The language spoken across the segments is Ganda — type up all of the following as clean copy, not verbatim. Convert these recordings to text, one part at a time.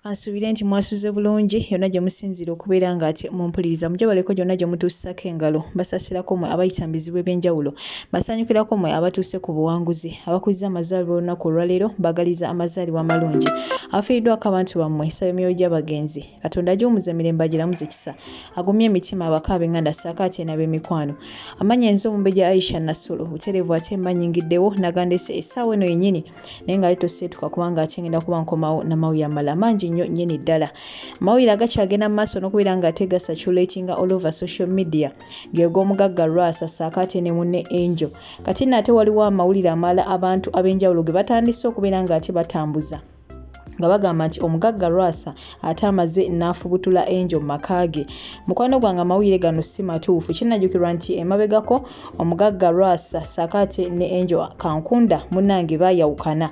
Kansuubire nti mwasuze bulungi yonna gye musinzira okubeera nga ate mumpuliriza mujabaleko gyonna gye mutuusako engalo basasirako mmwe abayita mu bizibu eby'enjawulo basanyukirako mmwe abatuuse ku buwanguzi abakuliza amazaalibwa olunaku olwaleero mbagaliza amazaalibwa amalungi afiiriddwako abantu bammwe nsaba emyoyo gy'abagenzi Katonda agiwumuze emirembe agiramuze kisa agumye emitima abaka ab'enganda ssaako ate n'ab'emikwano amannya enzo Omumbejja Aisha Nasolo butereevu ate mbanyingiddewo nagandese essaawa eno yennyini naye nga toseetuka kubanga ate ngenda kuba nkomawo n'amawulire amala mangi nnyo nnyini ddala amawulire agakyagenda mu maaso n'okubeera nga ate gasaculatinga all over social media g'eg'Omugagga Lwasa ssaako ate ne munne Angel kati nno ate waliwo amawulire amalala abantu ab'enjawulo ge batandise okubeera nga ate batambuza nga bagamba nti Omugagga Lwasa ate amaze n'afubutula Angel mu maka ge mukwano gwange amawulire gano si matuufu kinajjukirwa nti emabegako Omugagga Lwasa ssaako ate ne Angel Kankunda munnange baayawukana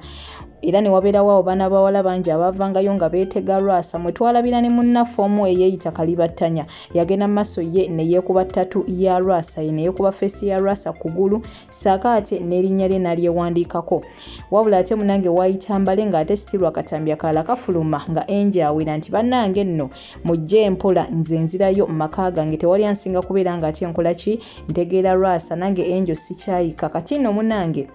era ne wabeerawo abo baana bawala bangi abaavangayo nga beetega Lwasa mwe twalabira ne munnaffe omu eyeeyita Kalibattanya yagenda mu maaso ye ne yeekuba ttatu ya Lwasa ye ne yeekuba feesi ya Lwasa kugulu ssaako ate n'erinnya lye n'alyewandiikako wabula ate munnange waayita Mbale ng'ate still Akatambi akalala kafuluma nga Angel awera nti bannange nno mujje empola nze nzirayo mu maka gange tewali ansinga kubeera nga ate nkola ki ntegeera Lwasa nange Angel sikyayika kati nno munnange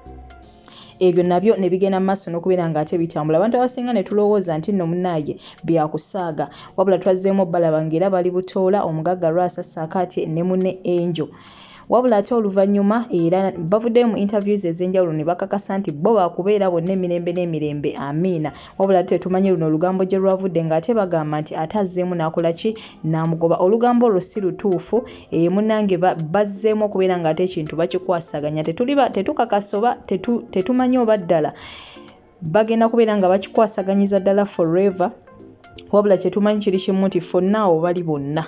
ebyo nabyo ne bigenda mu maaso n'okubeera nga ate bitambula abantu abasinga ne tulowooza nti nno munnaaye byakusaaga wabula twazzeemu balaba ng'era bali butoola Omugagga Lwasa ssaako ate ne munne Angel wabula ate oluvannyuma era bavuddeyo mu interviews ez'enjawulo ne bakakasa nti bo baakubeera bonna emirembe n'emirembe amiina wabula ate tumanye luno olugambo gye lwavudde ng'ate bagamba nti ate azzeemu n'akola ki n'amugoba olugambo olwo si lutuufu munnange bazzeemu okubeera ng'ate ekintu bakikwasaganya tetukakasa oba tetumanyi oba ddala bagenda kubeera nga bakikwasaganyiza ddala forever wabula kyetumanyi kiri kimu nti fonna abo bali bonna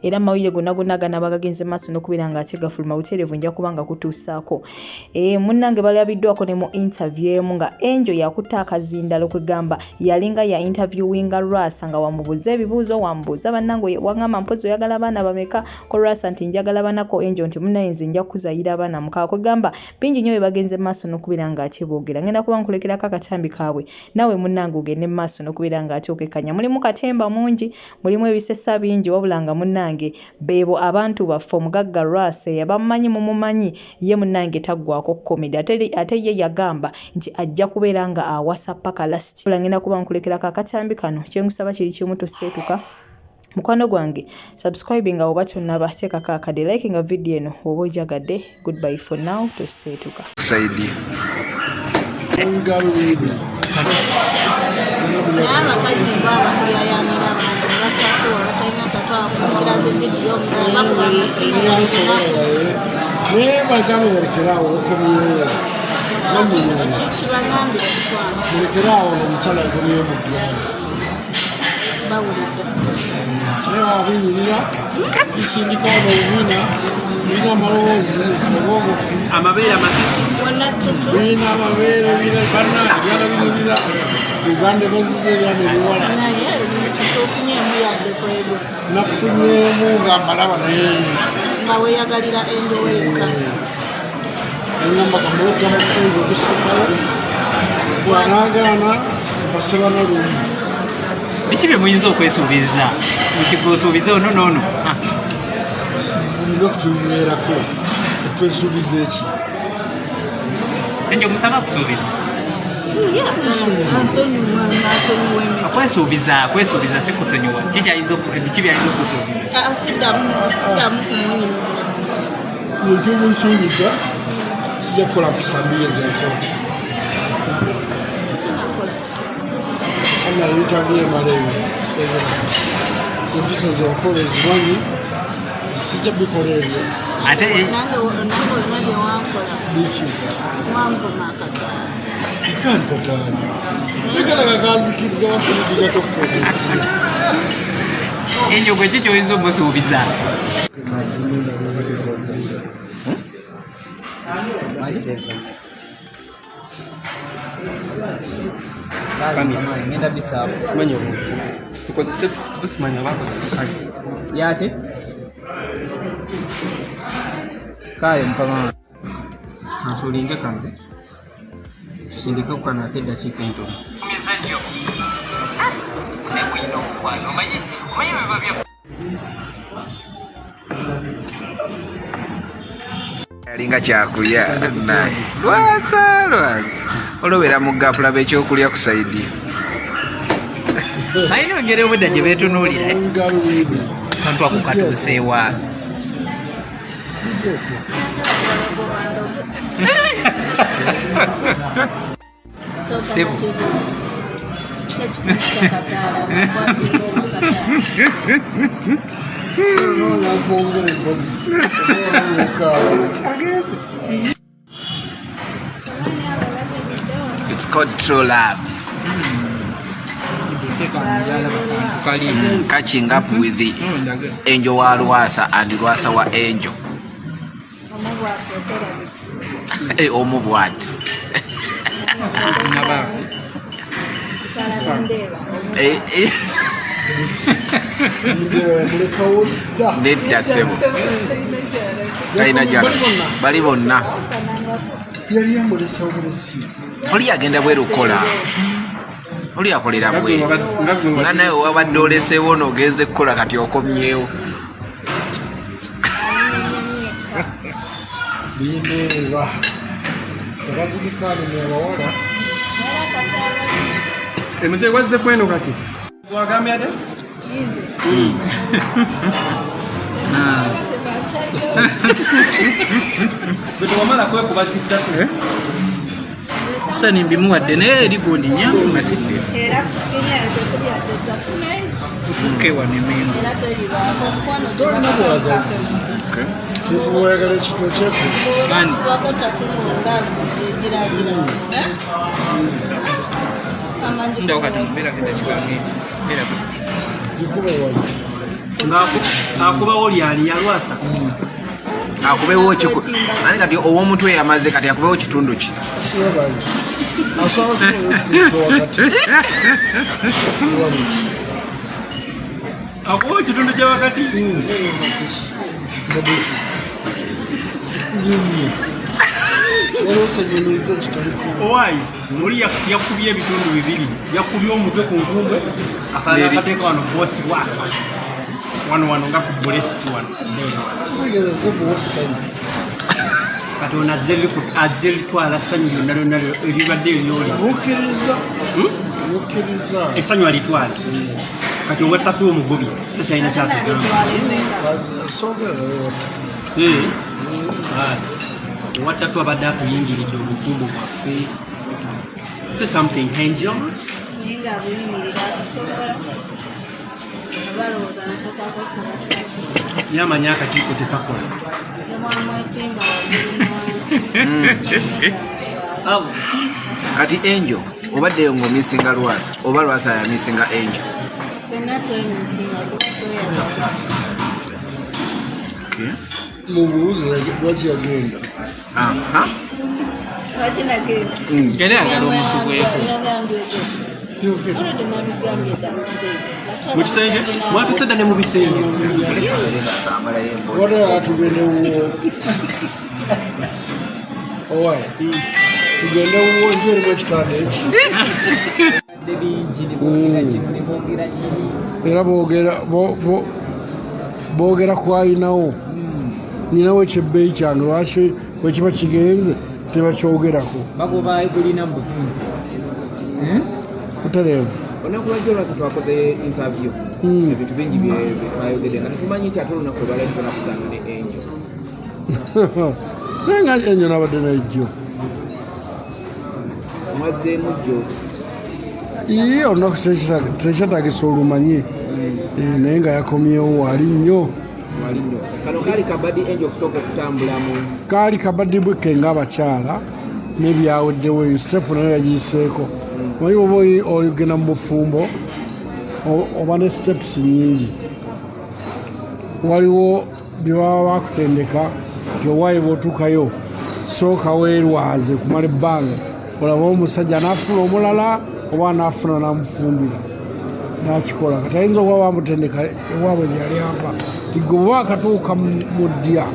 era amawulire gonna gana bagagenze maaso n'okubeera nga ate gafuluma butereevu nja kubanga kutuusaako munnange balabiddwako ne mu interview emu nga Angel yakutta akazindalo kwegamba yalinga ya interviewinga Lwasa nga wamubuuza ebibuuzo wamubuuza bannange wangamba mpozi oyagala abaana bameka ko Lwasa nti njagala banako Angel nti munnaye nze nja kuzayira abaana mukaaga kwegamba bingi nnyo bebagenze maaso n'okubeera nga ate boogera ngenda kuba nkulekerako akatambi kaabwe nawe munnange ogende maaso n'okubeera nga ate okekanya mulimu katemba mungi mulimu ebisesa bingi wabula nga munnange bebo abantu baffe Omugagga Lwasa yabamanyi mumumanyi ye munnange taggwako komedi ate ye yagamba nti ajja kubeera nga awasa paka last ngenda kuba nkulekerako akatambi kano kyengusaba kiri kimu toseetuka mukwano gwange subscribe nga oba tonnaba teekako akade like nga video eno oba ojagadde goodbye for now toseetuka saidi abakazi baabakuyayamira abantu bakatoa batalina katwala kufunira zividiyo bajamwerekerawo okomyewo kibagambira kutwala murekerawo omukyala akomyewo mu ddwala bawulidde naye wabinyirira bisindika ono obubina birina amalowoozi obwobufu amabeere amatiti birina amabeere banna ebyana binyirira uganda bazize ebyana ebiwala nafunyemu nga mbalaba naye nga weeyagalira endoweeka engamba kamulogamu enzo okusingawo bw'anaagaana basaba n'olumu biki bye muyinza okwesuubiza mukikusuubiza ono noono olina okutubibeerako etwesuubiza eki enjo musaba kusuubiza kwesuubiza si kusonyiwa biki byayinza okusuubiza ekyobusuubiza sijja kukola mpisa mbiri ezenkola naye interview emaleyo empisa zenkola ezimanyi sijja bikola ebyo ate biki kankotaani ekalaga kazikidde wasirikiga tofuubiza enjo gwe ki kyoyinza omusuubiza ngenda bisaba manyi obuntu tukozese tusimanya bakozesa yaki kale mpama nsulinge kano tusindike kukana ate eddakiika entono Alinga kyakulya naye Lwasa olobera mu gapula b'ekyokulya ku sayidi ayina ongera obudde gye beetunuulira kantu ako katuuseewa sebo It's called true love. Catching up with the angel wa Lwasa and Lwasa wa angel. Omubwati. Nedda sebo talina jala bali bonna oli agenda bweru kukola oli akolera bwe nga naye wabadde oleseewo n'ogenze kukola kati okomyewo bindeeba abazirikani nebawala emuzee wazze kweno kati wagambye ate bwe tewamala kwekuba zittatu sani mbimuwadde naye eri gundi nyangu matidde otuuke wano emengo oyagala ekitwa kyekku ani ndawo kati mbeera genda kibange mbeera gikuba wali ng'akubawo lyali yalwasa akubewo kiku ani kati ow'omutwe yamaze kati akubewo kitundu ki yabali asawo wakati akubawo kitundu kya wakati owaayi oli yakubye ebitundu bibiri yakubye omutwe ku nkumbwe akalala akateeka wano bosi Lwasa wano nga ku bulesiti wano kati ono azze litwala ssanyu lyonna lyonna eribadde eryoli essanyu alitwala kati owettatu omugobye tekyalina kyakugamba owattatu abadde atuyingiridde obufumbo bwaffe say something angel yamanya akakiiko tekakola kati angel obaddeyo ng'omisinga Lwasa oba Lwasa yamisinga angel mubuuze lwaki yagenda era yagala omusubweko mu kisenge mwatusedda ne mu bisenge wata atugendewo owaye tugende wuwo njo erimu ekitanda eki era boogera kwayinawo ninawo ekyebbeeyi kyange lwaki bwekiba kigenze tebakyogerako bagobaegulina mubufunzi butereevu onakulajja Lwasa twakoze interview ebintu bingi byayogedde nga tetumanyi nti ate olunaku lwalai tunakusanga ne angel naye nga enyo nabadde najjo omazzeemu jjo iye olunaku tekyetagisa olumanye naye nga yakomyewo wali nnyo kano kaali kabaddi angel okusooka okutambulamu kaali kabaddi bweke ng'abakyala n'ebyaweddewo eyo sitepu nayo yagiyiseeko omanyi oba ogenda mu bufumbo oba ne stepusi nyingi waliwo bye baba bakutendeka nti owaayi bw'otuukayo sooka weerwaze kumala ebbanga olaba omusajja anaafuna omulala oba anaafuna n'amufumbira n'akikola kati ayinza okuba bamutendeka ewaabwe gye yali ava ti gwe bwe akatuuka mu ddya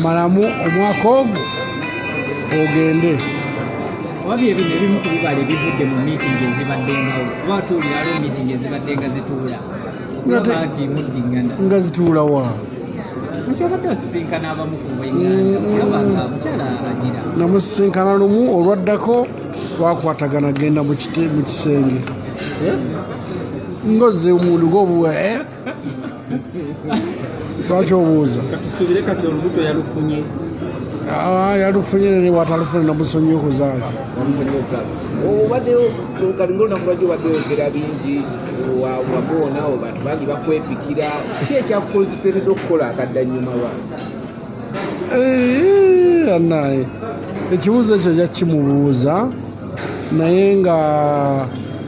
malamu omwaka ogwo ogende wabye ebintu ebimu ku bibala ebivudde mu miitingi ezibaddengawo kuba tuulirawo miitingi ezibadde nga zituula nti muddingana nga zituula wa nti obadde osisinkana abamu ku bwenganda mukyala agira namusisinkana lumu olwaddako twakwatagana genda mu kisenge ngoze omuntu ng'obuwa lwaki obuuza katusuubire kati olubuto yalufunye yalufunye nene watalufune namusonyi okuzaala obaddeyo kati ngaolunaku lwajjo obadde oyogera bingi waboonawo bantu bangi bakwepikira ki ekyakuteeredde okukola akaddanyuma Lwasa anaye ekibuuzo ekyo jakimubuuza naye nga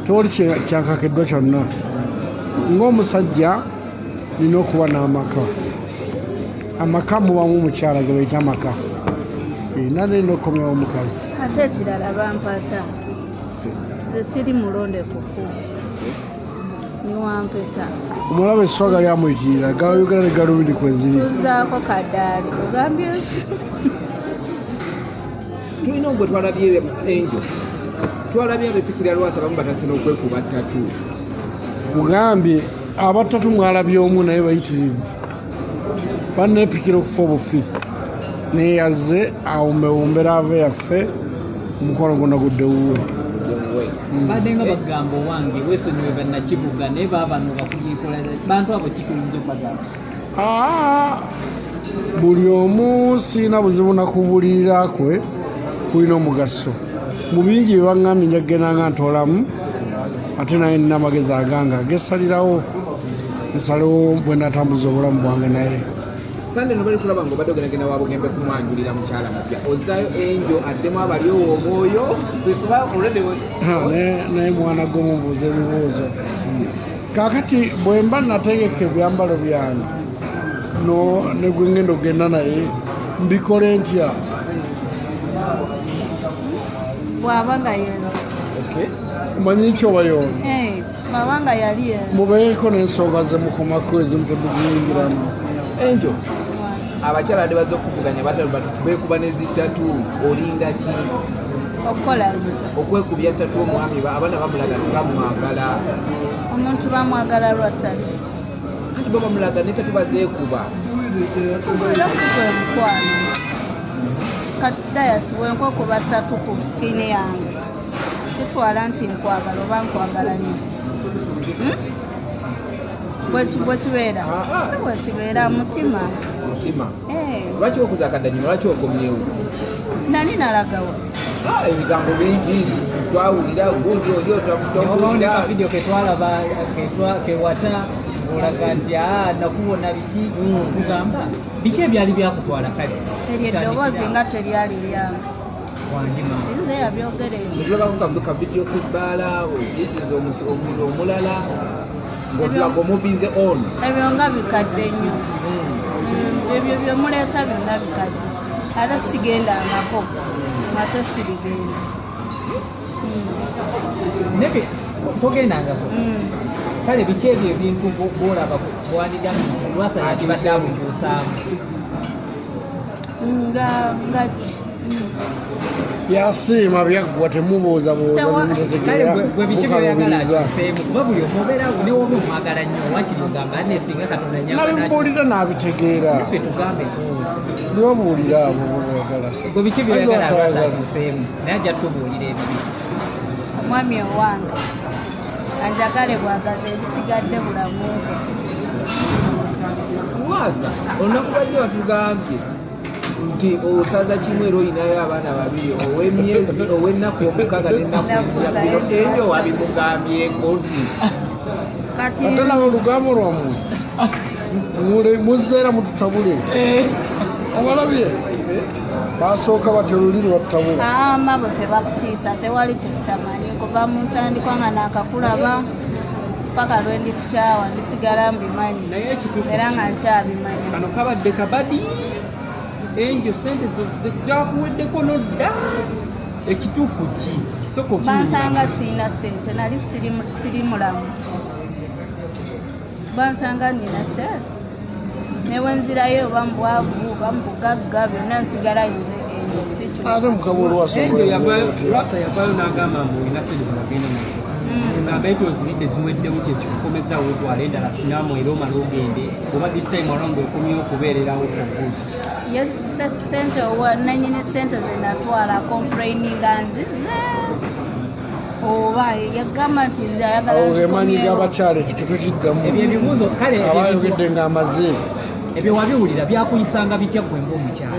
tewali kyankakiddwa kyonna ng'omusajja nina okuba n'amaka amaka mubamu omukyala ge bayita amaka nane nina okukomyawo omukazi ate ekirala bampasa nze siri mulonde kuku niwampeta omulaba esswaga lyamuyitirira galayogera ne galubiri kweziri tuzaako kaddaali ogambye ki tulina ogwe twalabye enjo twalabye abepikira Lwasa bamu batasina okwekuba ttatu mugambye abattatu mwalabye omu naye bayitirivu banneepikira okufa obufi naye yazze awumbewumbera ava yaffe omukono gonna gudde wuwe badde nga bagamba owange weesonyiwe bannakibuga naye baabano bakuyikola bantu abo kituyinza okubagamba buli omu siina buzibu nakubulirira kwe kulina omugaso mu bingi bye baŋŋambye njakugendanga ntoolamu ate naye nina amagezi aganga agesalirawo nsalewo bwe natambuza obulamu bwange naye sande no bali kulaba ngo badde ogendagenda wabugembe kumwanjulira mukyala mupya ozaayo enjo addemu abaliowo omwoyo kuba olwedde naye mwana gwomubuuza ebibuuzo kaakati bwe mba nategeka ebyambalo byange ne gwe ngenda okugenda naye mbikole ntya bw'aba nga yenze manyi kyobayona bw'aba nga yali yenze mubeeko n'ensonga ze mukomako ezimu tebuziyingiramu enjo abakyala ade bazze okuvuganya beekuba nezitatu olinda ki okukola okwekubya ttatu omwami abaana bamulaga nti bamwagala omuntu bamwagala lwattatu anti bo bamulaga ne kati bazeekuba era si bwe mukwano katidayasi bwenkokuba ttatu ku sikini yange kitwala nti nkwagala oba nkwagala nyo bwekibeera si bwekibeera mutima lwaki okuza akaddanyuma lwaki okomyewo nani nalagawa ebigambo bingi twawulira gundi oliotamutoulira vidiyo ketwalaba kewata olaga nti nakubona biki kugamba biki ebyali byakutwala kale eryo eddoboozi nga teryali lyange wanjima sinze yabyogereyo tulabako kavidiyo kebbaala ogisiza omuntu omulala ng'otulaga omuvinze ono ebyo nga bikadde nnyo ebyo byemuleeta byonna bikadde ate sigendangako ate sirigenda nebe togendangako kale biki ebyo ebintu bwolaba bwandiga Lwasa yakibadde abukyusaamu ngaki byasiima byaggwa temubuuzabuuza gwe biki byoyagala atuseemu kuba buli omubeera newoba omwagala nnyo wakiri ogamba anesinga katonda nabibuulira n'abitegeera fe tugambe nibabuulira abo boyagala gwe biki byoyagala Lwasa atuseemu naye ajja tubuulira ebibi omwami owange anjagale bwagaza ebisigadde bulamu Lwasa olunaku lwajjo batugambye nti osaza kimu era oyinayo abaana babiri ow'emyezi ow'ennaku omukaaga n'ennaku bino enjo wabimugambyeko nti ate nawe olugambo lwammwe muzeera mututabule obalabye basooka batyo oluliri batutabula mabo tebakutiisa tewali kisitamanyi kuva mu ntandikwa nga naakakulaba paka lwe nditukyawa ndisigala mbimanyi era nga nkyabimanyi kano kabadde kabadi enjo sente zakuweddeko nodda ekituufu ki bansanga siina sente nali siri mulamu bansanga nina sente newe nzirayo oba mubwavu oba mubugagga byonna nsigala nze ate mukama Lwasa Lwasa yavaayo n'agamba mbu olina sente zibagenda nazo ngamba etozilidde ziweddewo kyekikukomezaawo otwala endala finamu era omala ogende oba this time around okomyewo okubeererawo obuli sente nanyini sente zenatwala complaininga nzize oba yagamba nti nze emanyi g'abakyala ekitutu kiddamu ebyo ebibuuzo kale abayogedde ng'amaze ebyo wabiwulira byakuyisanga bitya gwe ng'omukyala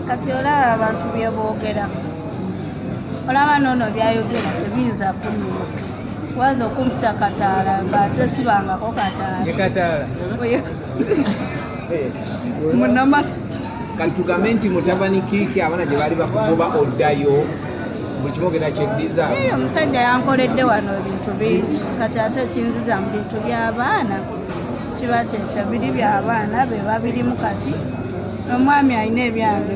kati olaba abantu byeboogera olaba noono byayogera tebiyinza kunnuma waza okumputa kataala ng'ate sibangako kataala ekataala munamasi kati tugambe nti mutabani kiiki abaana gye baali bakugoba oddayo buli kimu ogenda kyeddiza omusajja yankoledde wano ebintu bingi kati ate ekinziza mu bintu by'abaana kiba kyekyo biri by'abaana be babirimu kati omwami alina ebyange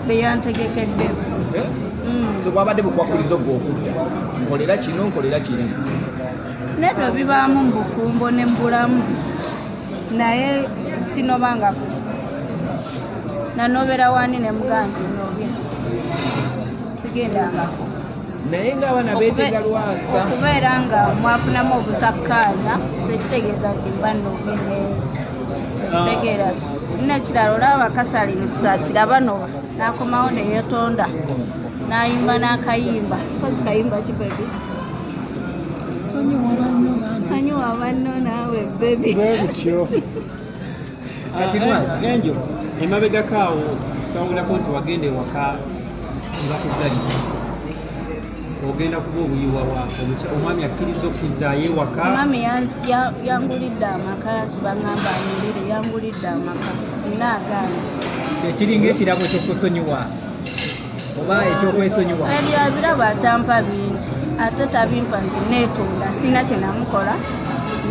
byeyantegekeddeko so bwabadde bukwakuliza ogwo okudda nkolera kino nkolera kino nebyo bibaamu mu bufumbo ne mbulamu naye sinobangako nanobera wani ne mugaa nti nobye sigendangako naye ng'abaana beetega Lwasa okubeera nga mwafunamu obutakkaanya tekitegeeza nti mba nobye neza ekitegeera nekirala olaba bakasali nekusaasira banoba n'akomawo neyeetonda n'ayimba n'akayimba kozi kayimba kibebi sonyiwa banno naawe bebi bwebutyo kati Lwasa enjo emabegako awo twawulako nti wagenda ewaka nga kuzalira ogenda kuba obuyiwa omwami akkiriza okuzaayo ewaka omwami yangulidde amaka nti bagamba anyirire yangulidde amaka naagaana ekiringa ekirago ekyokusonyiwa oba ekyokwesonyiwa ebyabirabo akyampa bingi ate tabimpa nti neetunda sina kyenamukola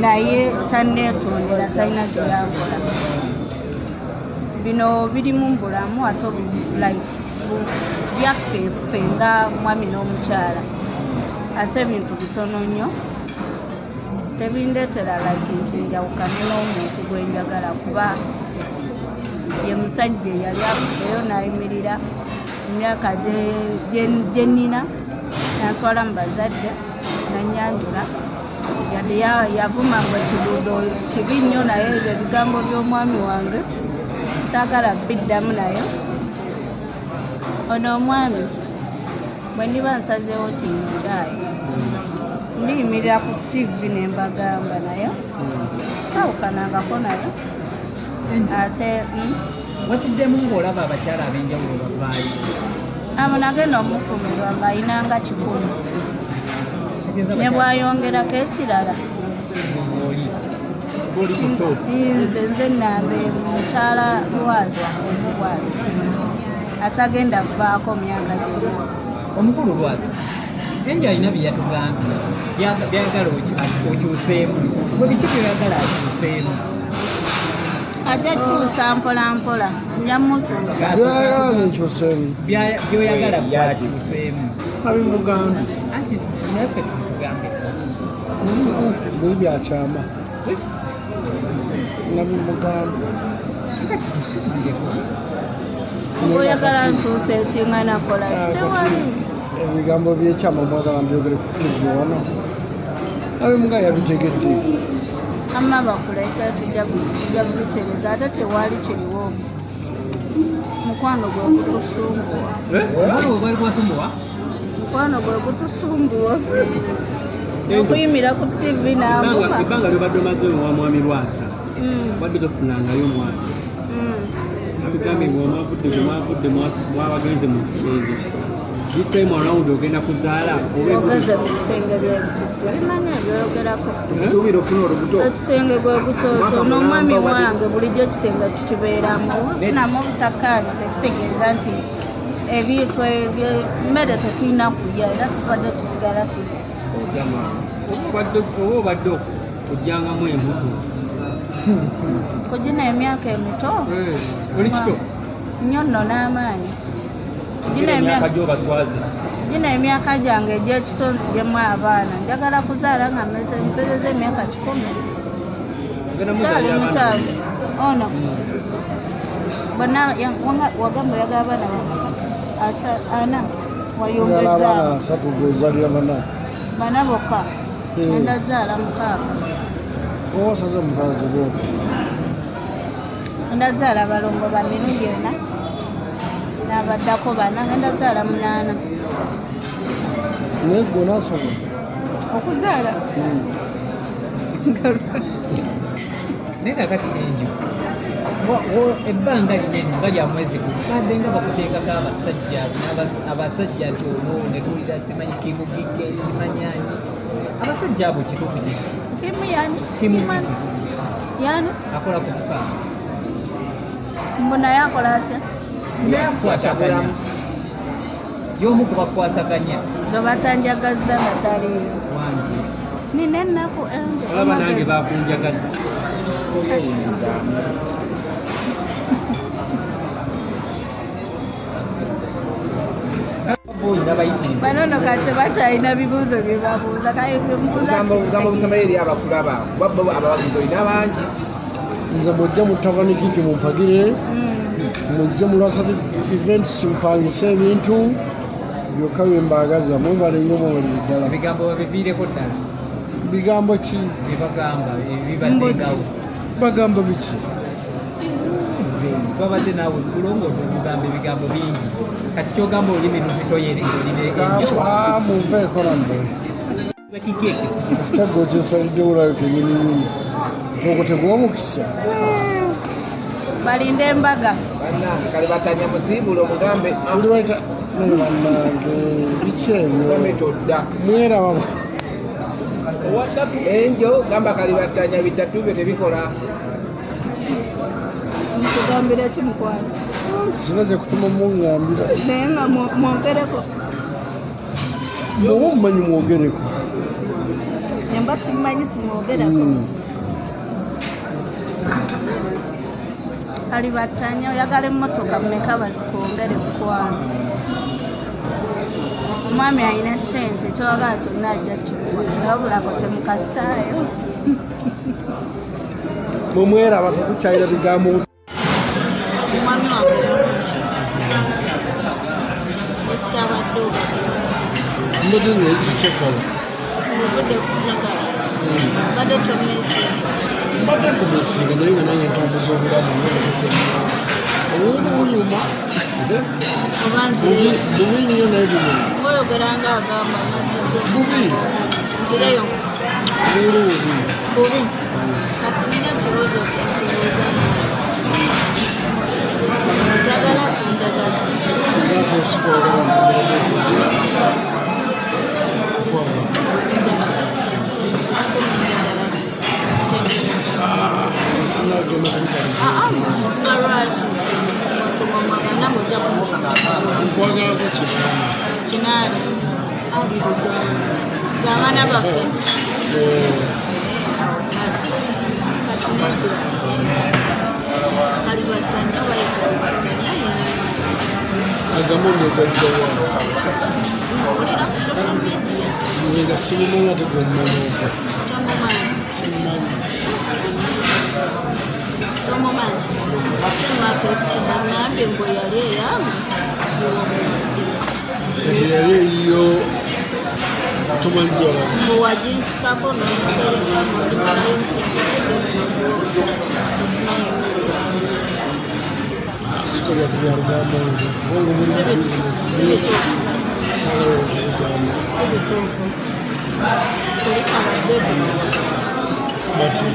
naye tanneetondera talina kyeyankola bino birimu mbulamu ate like byaffeffe nga mwami n'omukyala ate ebintu bitono nnyo tebindeetera like nti njawukane n'omuntu gwenjagala kuba ye musajja eyali akufeyo n'ayimirira emyaka gye nnina nantwala mu bazadde nanyanjula yadde yavuma ngu ekiduudo kibi nnyo naye ebyo ebigambo by'omwami wange saagala biddamu naye ono omwami bwe ndiba nsazeewo tinkyayi ndiyimirira ku tivi ne mbagamba naye sawukanangako naye ate wakiddemu ng'olaba abakyala ab'enjawulo bavaayo abo nagenda omufumirwa ng'ayinanga 10 ne bwayongerako ekirala nze nambe mukyala Lwasa omubwati atagenda kuvaako myaka gyonna omukulu Lwasa enjo alina bye yatugambye byagala okyuseemu bwe biki byeyagala akyuseemu ate kyusa mpola mpola njamukyusa byayagala nenkyuseemu byoyagala bwakyuseemu abimugambye anti naffe tutugambe biri byakyama nabimugambye oyagala nkyusa ekiŋŋana kola kitewali ebigambo byekyama mwagala mbyogere ku tivi wano abimuga yabitegedde amma bakuleeta tujja kubitereeza ate tewali kiriwo mukwano gwe gutusumbuwa gwali gwasumbuwa mukwano gwe gutusumbuwa okuyimira ku tivi n'amuba ebbanga lyobadde omaze owa mwami Lwasa badde tofunangayo mwami abigambye ngaomavudde mwabagenze mu kisenge this time around ogenda kuzaala ogeze mu kisenge byebitusi bimanyi ebyogerako suubira ofuna olubuto ekisenge gwe gusoose n'omwami wange bulijjo ekisenge tukibeeramu obufunamu obutakkaanya tekitegeeza nti ebintu emmere tetulina kulya era tubadde tusigala oba obadde ojjangamu embuto kugina emyaka emito oli kito nnyo nno n'amaanyi emyaka gy'obaswazi gina emyaka gyange egy'ekitonzi gyemu abaana njagala kuzaala nga mpezeza emyaka 10 kyali mukyavu ono bana wagamba yaga abaana ana wayongeza asatu gwezalira bana bokka ndazaala mukaaga owasaza mukaaga boko ndazaala abalongo ba mirundi ena n'abaddako bana ndazaala 8 naye gwe nasobola okuzaala naye kakati enjo ebbanga linene nga lya mwezi gukadde nga bakuteekako abasajja nti ono ne tuwulira simanyi kimugike zimanyani abasajja abo kituufu kiki yani akola ku sipaa mbona yakola atya yakwasaganya y'omu ku bakwasaganya nga batanjagazza nga taliyo wangi nina ennaku olaba nange bakunjagaza banono kati bakyalina bibuuzo bye babuuza kugamba obusama eri abakulu ababo abawagizi olina bangi nze mujja mutabanikiki mumpagire mujje mulwasa events mpangise ebintu byokka byembagaza mwebale nnyo mwebali ddala ebigambo babiviireko ddala bigambo ki byebagamba ebibaddengawo bagamba biki babadde naawe kulongoosa okugamba ebigambo bingi kati kyogamba olulimi luzitoyerinolinegenjo munveeko nambe bakikeke kasitagga okyesalidde wulayo kenyininyini okwo teguwa mukisa balinde embaga bannange kale batanya musiibula omugambe oli waita bannange biki ebyo todda mweraba owaddatu enjo gamba kale batanya bitatu byo tebikola nkugambira ki mukwano sina gye kutuma muŋŋambira naye nga mwogereko oba omumanyi mwogereko nyamba simanyi simwogerako kali batanya oyagala emmotoka mmeka bazikwongere mukwano omwami alina sente kyowagala kyonna ajja kikuwa nabulako temukasaayo mwemweraba tekukyayira bigambo omwami wange esitabadde mbadde nekikyekola obudde kukyagala badde tomesi mbadde kumesinga naye nga nange ntambuza obulamu obunyuma obanzireyo bubi nnyo naye bunyuma ngoyogeranga agamba bubi nzireyo leero bubi bubi kati nina kibuuzo kyenkubuuza njagala tunjagala singa tesikola sinagenda nga lwaki tumamagana mujja nkwagalako kinaali g'abaana baffe kati nezira kali battanya balikalibattanya agamu negajjawa owulira ku social media nze nga simumanyi ate gwemmanyoko tomumanyi simumanyi tomumanyi ate markets bannambye mbwe yali eyamu kati yali eyiyo tumanjala mbwe waginsikako nozitereka mulimalayo sikolya kubya lugambo nze kubanga muri bizinesi salawo okugamba sibituufu kuliko abadde bati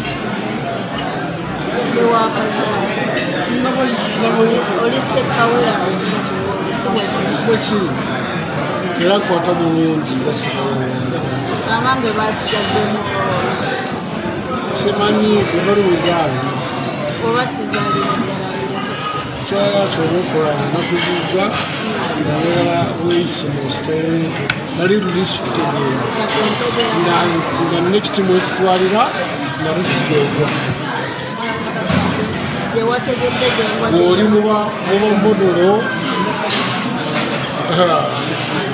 bewakazaala oli sekawera bwekiri era kwata bulungi abange basigaddemu simanyi evali buzaazi oba sizaalira kyala kyoba okola nakuzizza nayagala weyise mu sitorinto nali lulisikutegeera nga nina ekitimu ekutwalira nga lusigeegwa gyewategedde bw'oli muba modolo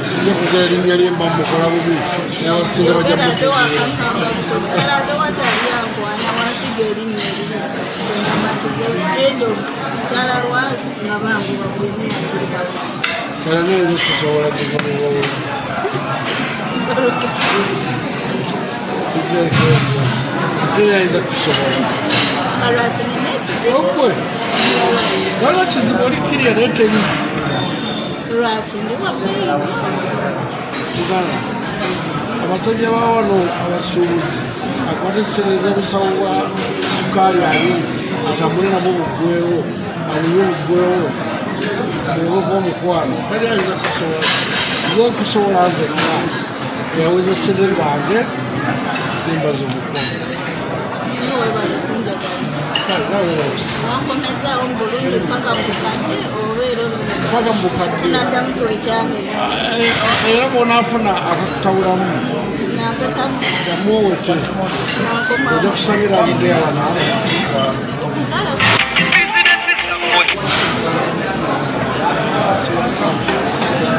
singa kugera erinnya lyemba mukola bubi nabasinga bajja geraddewakakamba togeraddewataliangwana wansiga erinnya eriri enjovu ddala lwasi nga banguba buli muyazirikako era naye tusobola kugobawo teyinza kusobola alwasi nina ekizibu okwe waliwo kizibu olikirya naye teri lwaki ndi wabeeyi kugala abasajja ba wano abasuubuzi akwatesereza obusawo bwa sukaali abiri atambule nabwo buggwewo alunye buggwewo mulego gw'omukwano tali ayinza kusobola nze kusobola nzekka yaweza sente zange nimbaza omukwano wankomezaawo mu bulungi paka mukadde obeera paka mubukadde naddamu twekyange era bwonaafuna akakutabulamu napekamu yamuwote ojja kusabira agedeyawano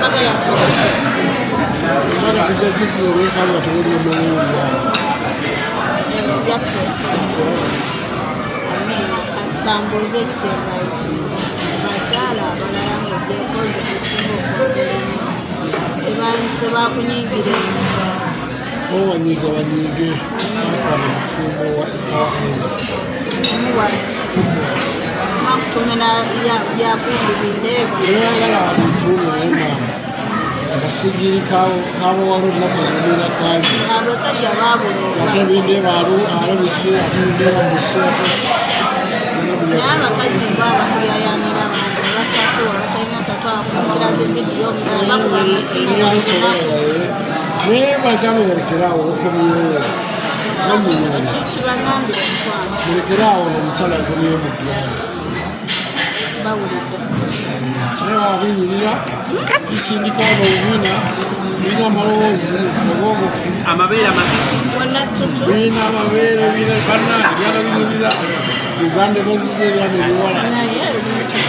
paka yakoo Mara kuja bizi weka watu wali mwenyewe byaffe katambuze ekisembayo abakyala abalala ngaebyekoze kusinga tebakunyigira owanyiga banyige akwana mufumbo wa ekawaenda omuwazi makutumena byakundu bindeeba oyagala abituume naye mama abasigiri kabawala olunakuzuulira kangi abasajja babulooba ate bindeeba alabise ate bindeeba museeko naye abakazi babakuyayanira bantu batatuwa batalina tatu akufunira zividiyo omulala bakuba amasimu naye bagamba balekerawo okomyewo namunyonyi kibagambire mukwano mulekerawo omukyala akomyewo mu ggwanga bawulidde naye wabinyirira bisindika wano obubina birina amalowoozi oba obufu amabeere amatiti wonna tutu birina amabeere bana ebyana binyirira uganda bazize ebyana ebiwala naye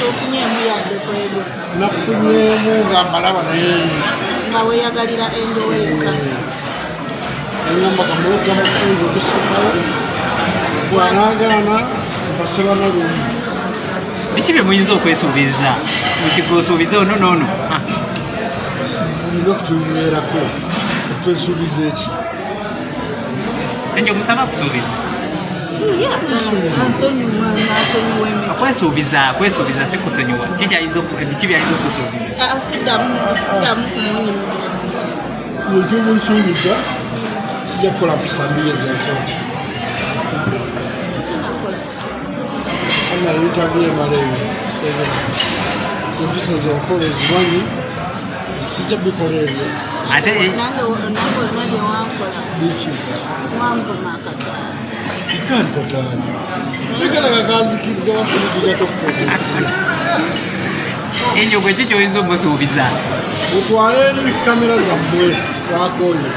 ofunyemu yadde kwebyo nafunyemu nga mbalaba naye nga weeyagalira endoweka ayamba kamulogama enzo okusokawo bwanaagaana mpaseba nolumu biki bye muyinza okwesuubiza mukikusuubiza ono noono olina okutubibeerako otwesuubiza eki enjo musaba kusuubiza asonyiweme kwesuubiza si kusonyiwa biki byayinza okusuubiza siddamu kumunyiriza ekyobusuubiza sijja kukola mpisa mbiri ezenkola ana interview emaleyo empisa zenkola ezimanyi sijja bikola ebyo ate nange olina byewankola biki wankoma akataano ikankotaani ekalaga kanzikidde wasirigiga tofuubiza enjo gwe ki kyoyinza omusuubiza otwale eri kamera zammwe wakoye